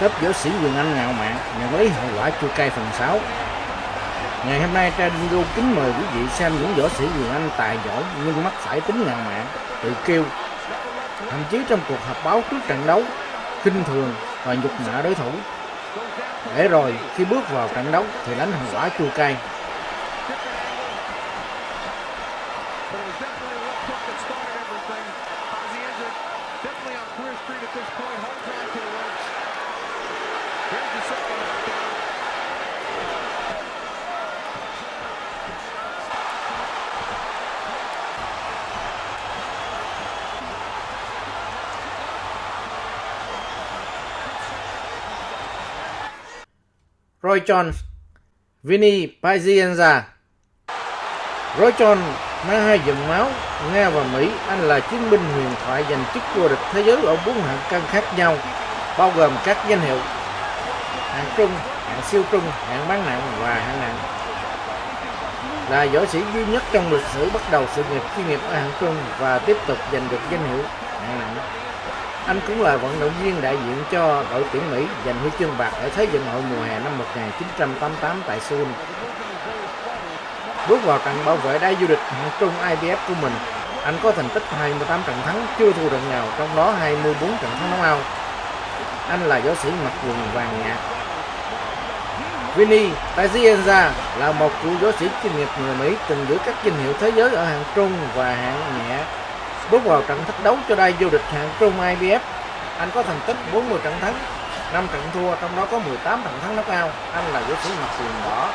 Lớp võ sĩ quyền Anh ngạo mạn nhận lấy hậu quả chua cay phần 6. Ngày hôm nay Radio kính mời quý vị xem những võ sĩ quyền Anh tài giỏi nhưng mắc phải tính ngạo mạn, tự kiêu. Thậm chí trong cuộc họp báo trước trận đấu, khinh thường và nhục mạ đối thủ. Để rồi khi bước vào trận đấu thì lãnh hậu quả chua cay. Roy Jones, Vinny Pazienza. Roy Jones mang hai dòng máu Nga và Mỹ. Anh là chiến binh huyền thoại giành chức vô địch thế giới ở 4 hạng cân khác nhau, bao gồm các danh hiệu hạng trung, hạng siêu trung, hạng bán nặng và hạng nặng. Là võ sĩ duy nhất trong lịch sử bắt đầu sự nghiệp chuyên nghiệp ở hạng trung và tiếp tục giành được danh hiệu hạng nặng. Anh cũng là vận động viên đại diện cho đội tuyển Mỹ giành huy chương bạc ở Thế vận hội mùa hè năm 1988 tại Seoul. Bước vào trận bảo vệ đai vô địch hạng trung IBF của mình, anh có thành tích 28 trận thắng, chưa thua trận nào, trong đó 24 trận thắng knock out. Anh là võ sĩ mặc quần vàng nhạt. Vinny Pazienza là một cựu võ sĩ chuyên nghiệp người Mỹ từng giữ các danh hiệu thế giới ở hạng trung và hạng nhẹ. Bước vào trận thách đấu cho đai vô địch hạng trung IBF, anh có thành tích 40 trận thắng, 5 trận thua, trong đó có 18 trận thắng knock out. Anh là võ sĩ mặc quần đỏ.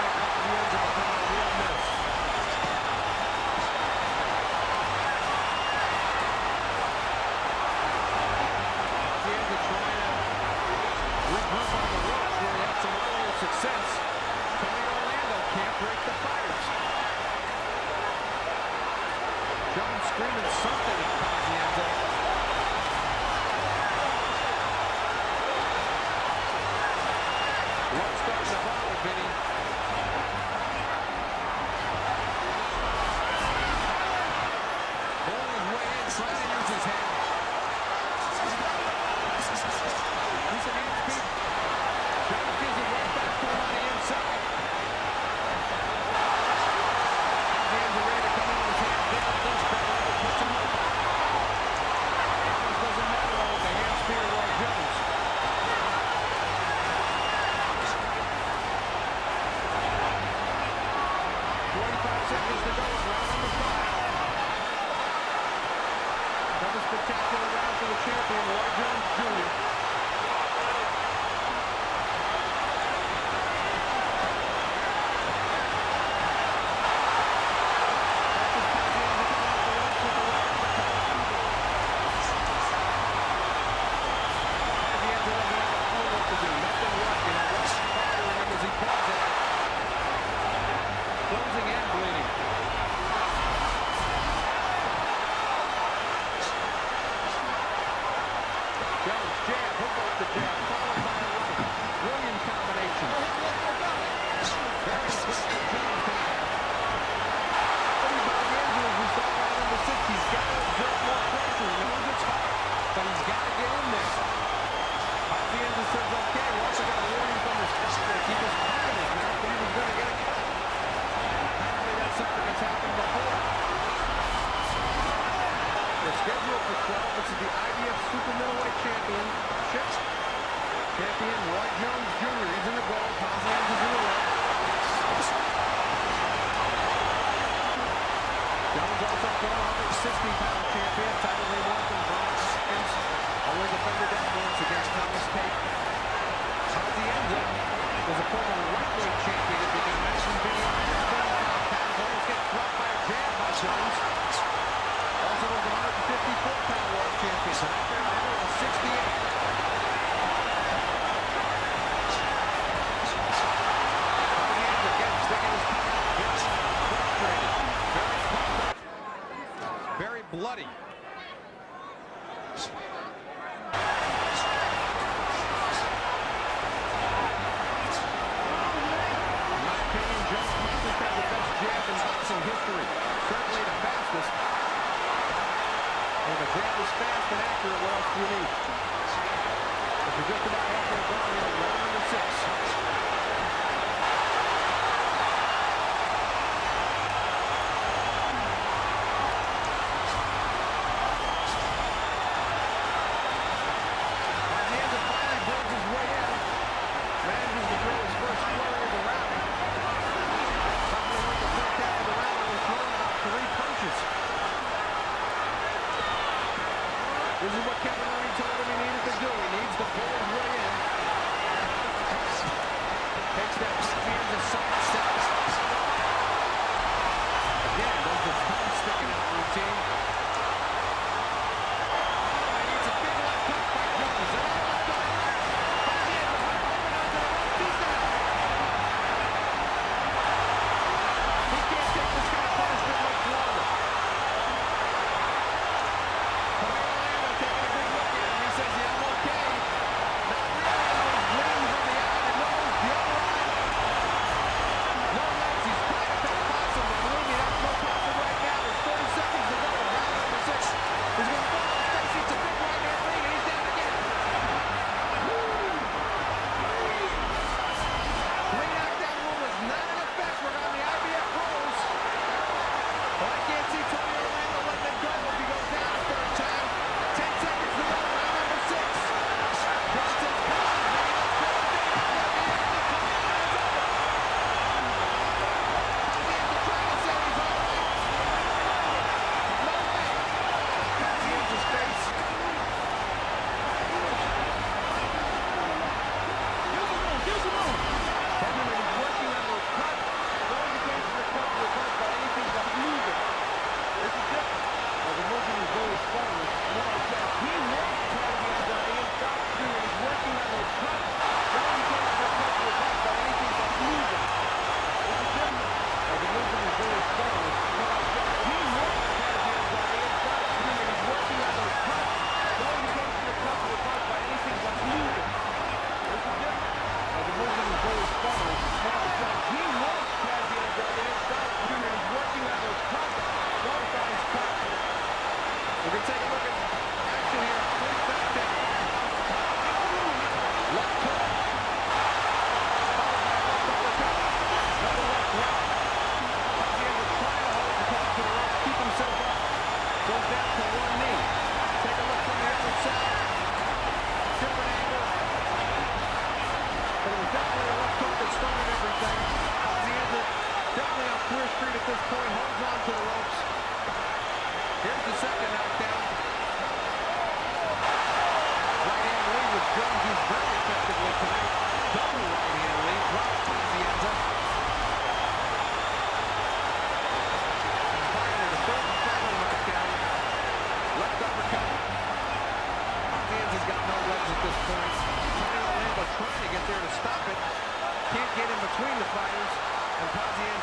Bloody.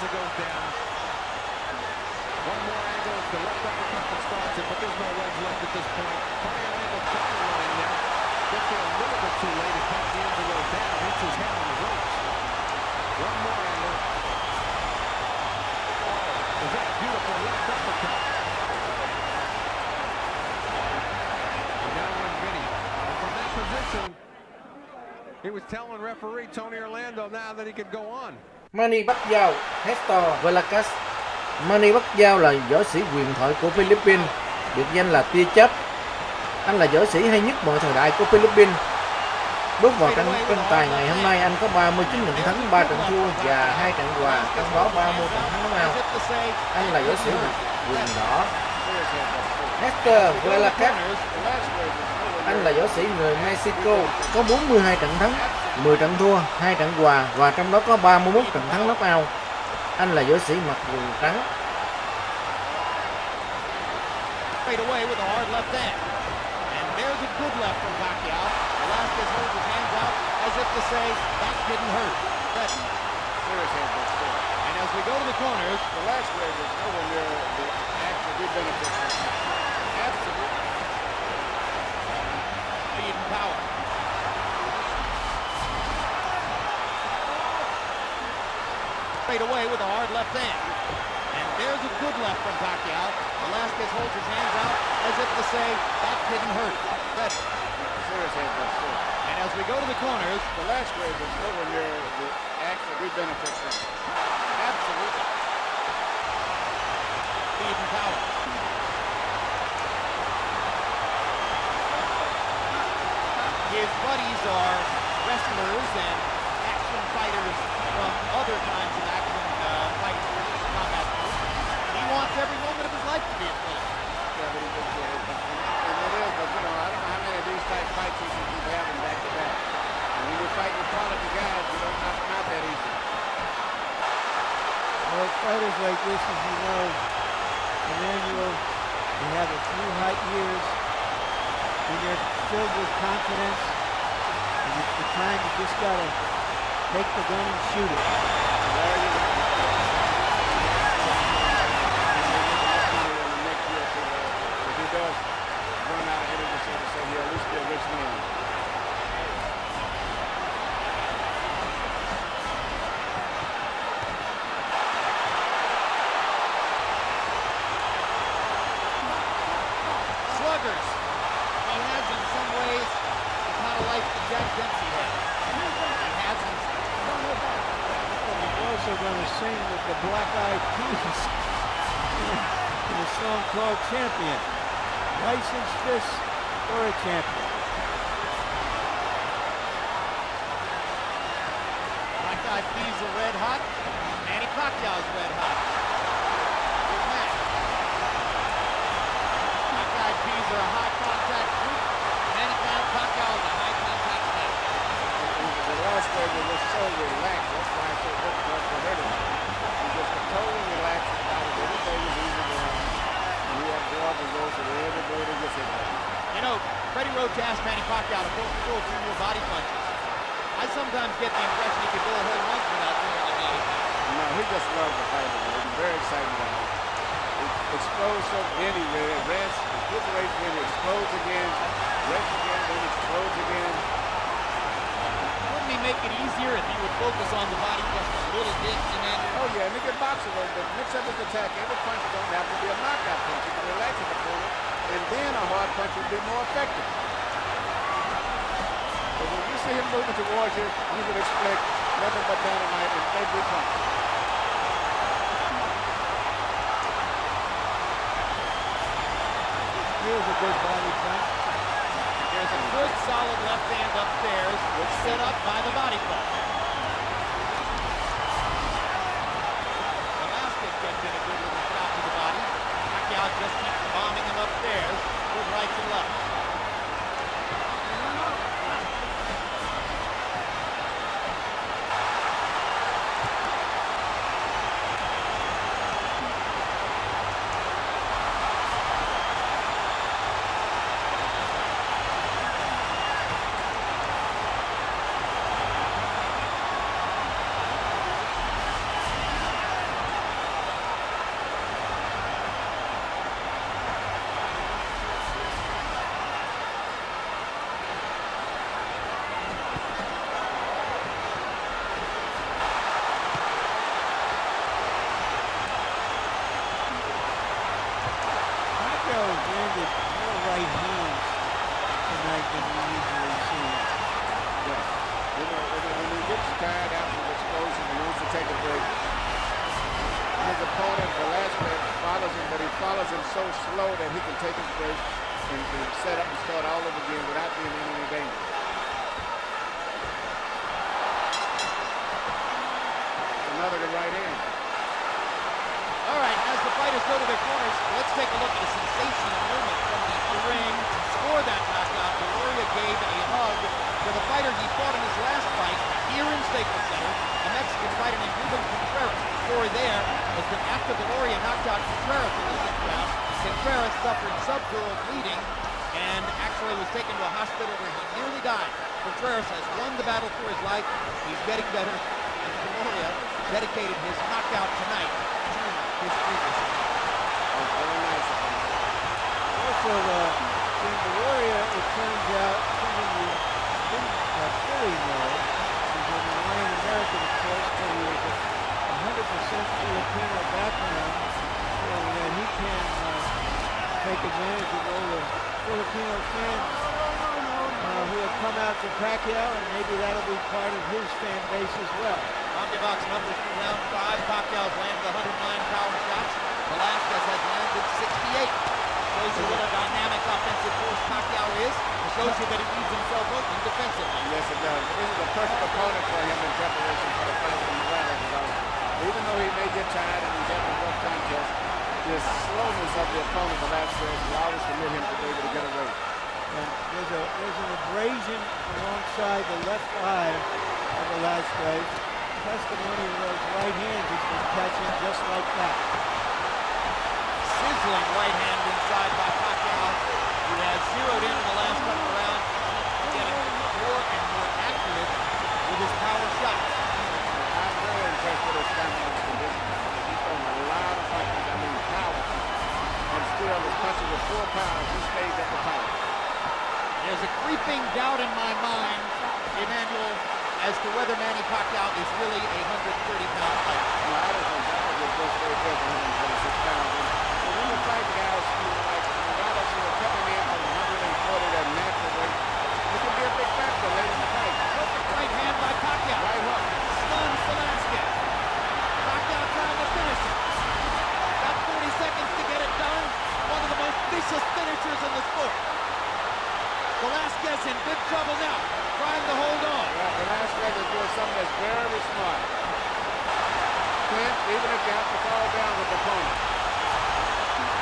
it goes down. One more angle, the left uppercut that starts it, but there's no legs left at this point. Tony Orlando trying to run in there. Gets there a little bit too late as D'Angelo down, hits his head on the ropes. One more angle. Oh, is that a beautiful left uppercut? And now on Vinny. And from that position, he was telling referee Tony Orlando now that he could go on. Manny Pacquiao, Hector Velasquez. Manny Pacquiao là võ sĩ huyền thoại của Philippines, biệt danh là tia chớp. Anh là võ sĩ hay nhất mọi thời đại của Philippines. Bước vào tranh tài ngày hôm nay, anh có 39 trận thắng, 3 trận thua và 2 trận hòa, trong đó 30 trận thắng knock out. Anh là võ sĩ quần đỏ. Hector Velasquez. Anh là võ sĩ người Mexico, có 42 trận thắng, 10 trận thua, 2 trận hòa và trong đó có 31 trận thắng knock out. Anh là võ sĩ mặc quần trắng. Straight away with a hard left hand. And there's a good left from Pacquiao. Velasquez holds his hands out as if to say, that didn't hurt. That serious headbutt still. And as we go to the corners, Velasquez is nowhere near the actual good benefit. Absolutely. Speed and power. Straight away with a hard left hand. And there's a good left from Pacquiao. Velasquez holds his hands out as if to say, that didn't hurt. That serious headbutt still. And as we go to the corners, Velasquez is nowhere near the actual good benefit from. Absolutely. Speed and power. His buddies are wrestlers and action fighters from other kinds of action fighting combat sports. He wants every moment of his life to be a fighter. Yeah, but he just and it is, but I don't know how many of these type fights you can keep having back to back. And when you're fighting quality guys, you don't knock them out that easy. Well, fighters like this, as you know, Emmanuel, they have a few hot years when they're filled with confidence, and it's the time you just gotta take the gun and shoot it. If he does run out of energy, so to say, he'll at least be a rich man. Sluggers. He has in some ways the kind of life that Jack Dempsey had. He hasn't. We're also going to sing with the Black Eyed Peas in a song called Champion. Licensed fist or a champion. Black Eyed Peas are red hot. Manny Pacquiao's red hot. Big match. Black Eyed Peas are a high contact group. Manny Pacquiao is a high contact man. The last way was so relaxed. That's why it's so difficult for him. He just totally relaxed about it. Everything is easy to him. And he absorbs and goes to everybody that gets hit. You know, Freddie Roach asked Manny Pacquiao to throw a few more body punches. I sometimes get the impression he could go a whole month without throwing a body punch. No, he just loves the fight. He's very excited about it. He explodes so then he rests, he recuperates, then he explodes again, rests again, then he explodes again. Wouldn't he make it easier if he would focus on the body just a little bit, Commander? Oh yeah, and he can box a little bit, mix up his attack. Every punch don't have to be a knockout punch. He can relax his opponent, and then a hard punch would be more effective. But when you see him moving towards you, you would expect nothing but dynamite in every punch. Here's a good body punch. There's a good solid left hand upstairs, which set up by the body punch. Velasquez gets in a good little shot to the body. Pacquiao just keeps bombing him upstairs with rights and lefts. tired after the explosion. He wants to take a break. His opponent, Velasquez, follows him, but he follows him so slow that he can take his break and set up and start all over again without being in any danger. Another to right hand. All right, as the fighters go to their corners, let's take a look at a sensational moment from the ring to score that knockout. Deloria gave a hug to the fighter he fought in his last fight here in Staples Center, a Mexican fighter named Ruben Contreras. The story there was that after Deloria knocked out Contreras in the 6th round, Contreras suffered subdural bleeding and actually was taken to a hospital where he nearly died. Contreras has won the battle for his life. He's getting better. And Deloria dedicated his knockout tonight to his previous one. Oh, very nice of him. Also, in Deloria, it turns out, something we didn't fully know, is an Hawaiian American, of course, but he was a 100% Filipino background, so that he can take advantage of all the Filipino fans who have come out to Pacquiao, and maybe that'll be part of his fan base as well. CompuBox numbers from round 5. Pacquiao's landed 109 power shots. Velasquez has landed 68. Shows you what a dynamic offensive force Pacquiao is. It shows you that he leaves himself open defensively. Yes, it does. This is a perfect opponent for him in preparation for the fight in Morales. Even though he may get tired and he's having a rough contest, the slowness of the opponent, Velasquez, will always permit him to be able to get away. And there's an abrasion alongside the left eye of Velasquez. Testimony of those right hands he's been catching just like that. Sizzling right hand inside by Pacquiao, who has zeroed in the last couple of rounds, getting more and more accurate with his power shots. I'm very impressed with his stamina and condition. He's throwing a lot of punches, power. And still, his punches with full power, he stays at the top. There's a creeping doubt in my mind, Emmanuel, as to whether Manny Pacquiao is really a 130-pound fighter. No, I don't think that was just very good for 126 pounds. And when you fight guys who like Morales, who are coming in from 140 that natural weight, it can be a big factor later in the fight. Perfect right hand by Pacquiao. Right hook. Stuns Velasquez. Pacquiao trying to finish it. Got 40 seconds to get it done. One of the most vicious finishers in the sport. Velasquez in big trouble now, trying to hold on. Yeah, Velasquez is doing something that's very smart. Clinch, even if you have to fall down with the opponent.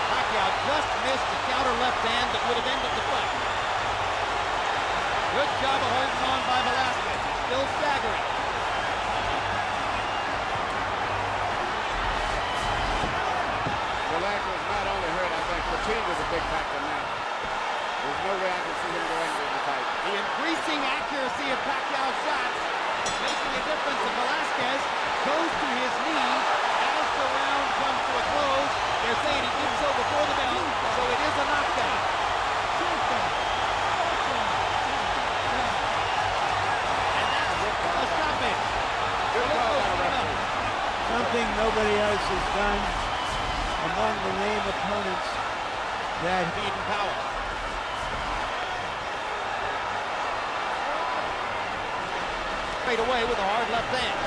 Pacquiao just missed the counter left hand that would have ended the fight. Good job of holding on by Velasquez. He's still staggering. Velasquez not only hurt, I think fatigue is a big factor now. There's no way I can see him going into the fight. The increasing accuracy of Pacquiao's shots is making a difference, and Velasquez goes to his knee as the round comes to a close. They're saying he did so before the bell, so it is a knockdown. And that's a stoppage. Good call by the referee. Something nobody else has done among the name opponents that Speed and power. Straight away with a hard left hand.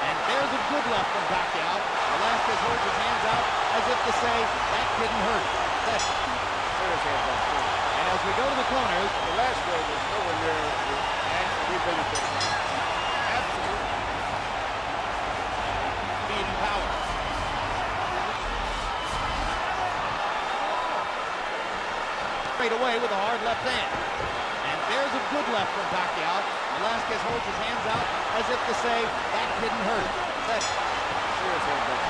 And there's a good left from Pacquiao. Velasquez holds his hands out as if to say, that didn't hurt. That's Serious heads up. And as we go to the corners, Velasquez is nowhere near the actual benefit. Absolutely. speed and power. Straight away with a hard left hand. And there's a good left from Pacquiao. Velasquez holds his hands out as if to say, that didn't hurt. That's Serious heads up.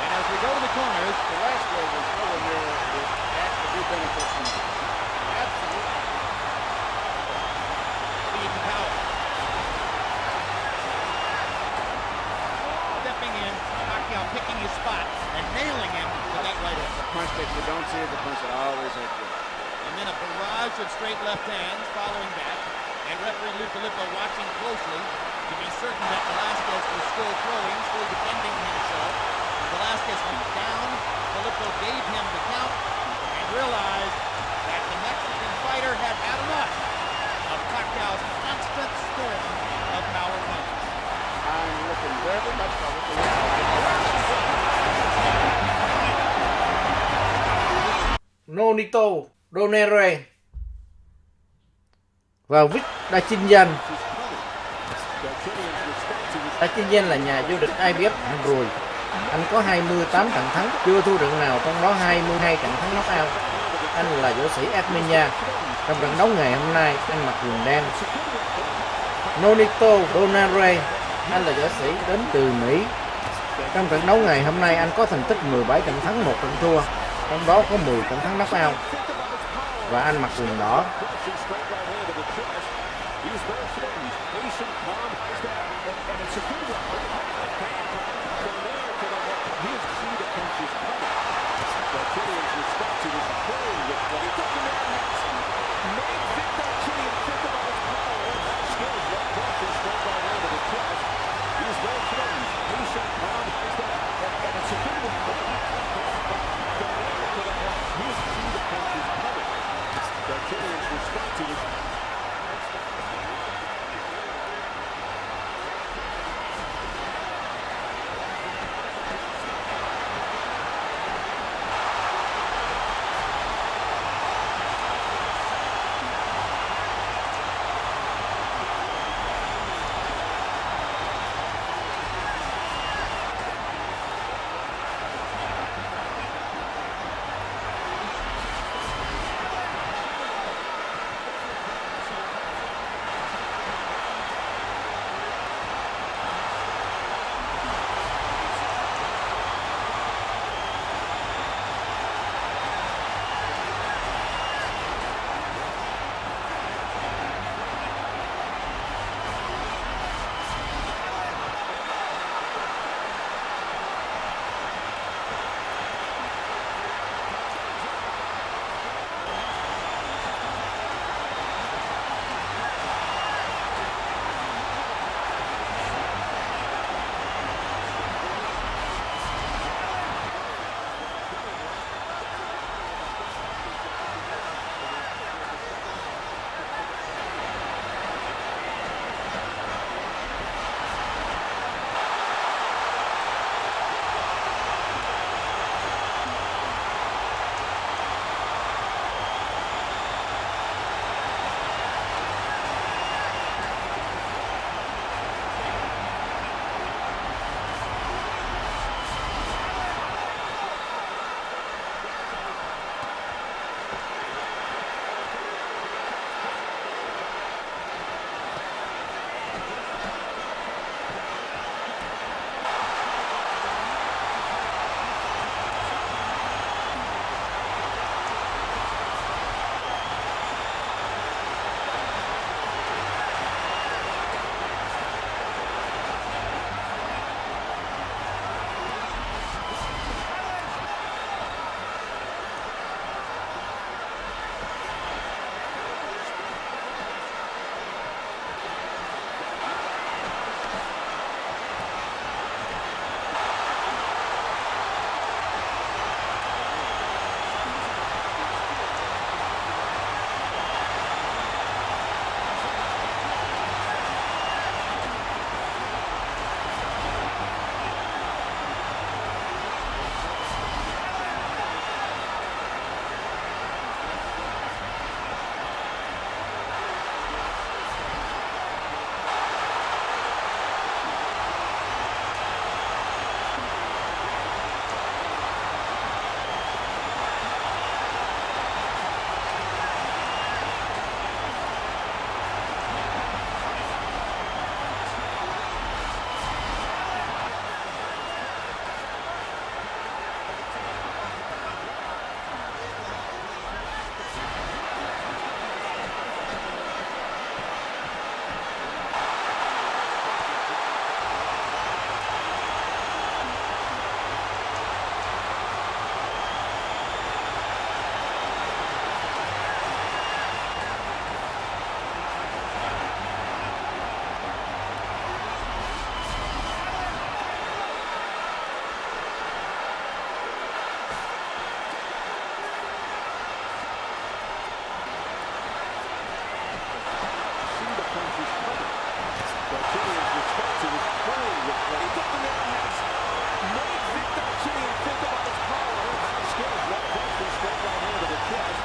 And as we go to the corners, Velasquez is nowhere near the actual benefit. Absolutely. speed and power. Stepping in, Pacquiao picking his spot and nailing him with that right hook. The punch that you don't see is the punch that always hurts you. And then a barrage of straight left hands following that. And referee Lou Filippo watching closely to be certain that Velasquez was still throwing, still defending himself. When Velasquez went down, Filippo gave him the count and realized that the Mexican fighter had had enough of Pacquiao's constant storm of power punches. Nonito Donaire và Vic Dachinyan. Dachinyan là nhà vô địch IBF hạng ruồi. Anh có 28 trận thắng, chưa thua trận nào, trong đó 22 trận thắng knockout. Anh là võ sĩ Armenia. Trong trận đấu ngày hôm nay, anh mặc quần đen. Nonito Donaire, anh là võ sĩ đến từ Mỹ. Trong trận đấu ngày hôm nay, anh có thành tích 17 trận thắng, 1 trận thua, trong đó có 10 trận thắng knockout. Và anh mặc quần đỏ. Made Victor Chillian think about his power. Skills left cross and straight right hand to the chest.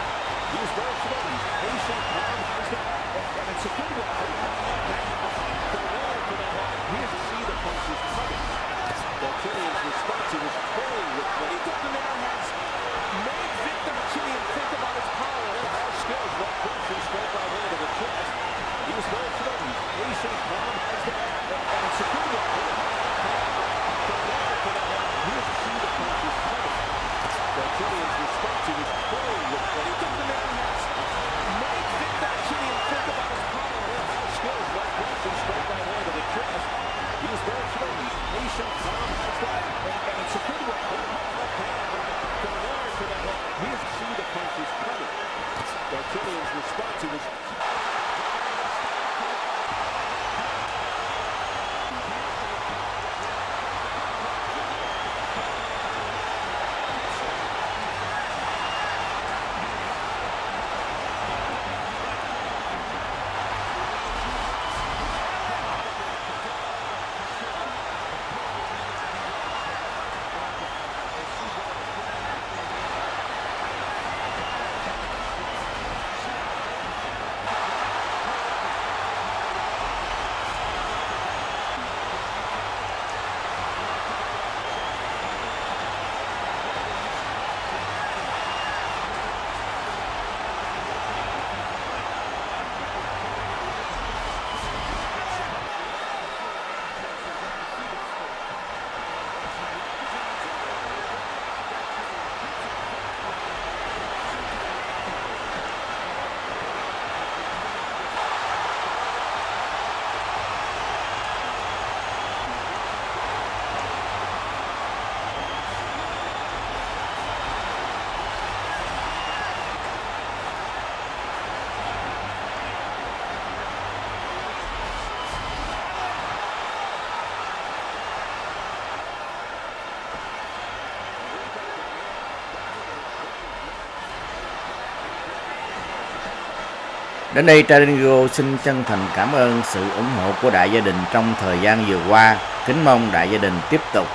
Đến đây Tradingo xin chân thành cảm ơn sự ủng hộ của đại gia đình trong thời gian vừa qua. Kính mong đại gia đình tiếp tục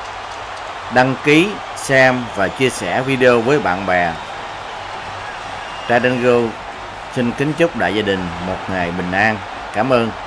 đăng ký, xem và chia sẻ video với bạn bè. Tradingo xin kính chúc đại gia đình một ngày bình an. Cảm ơn.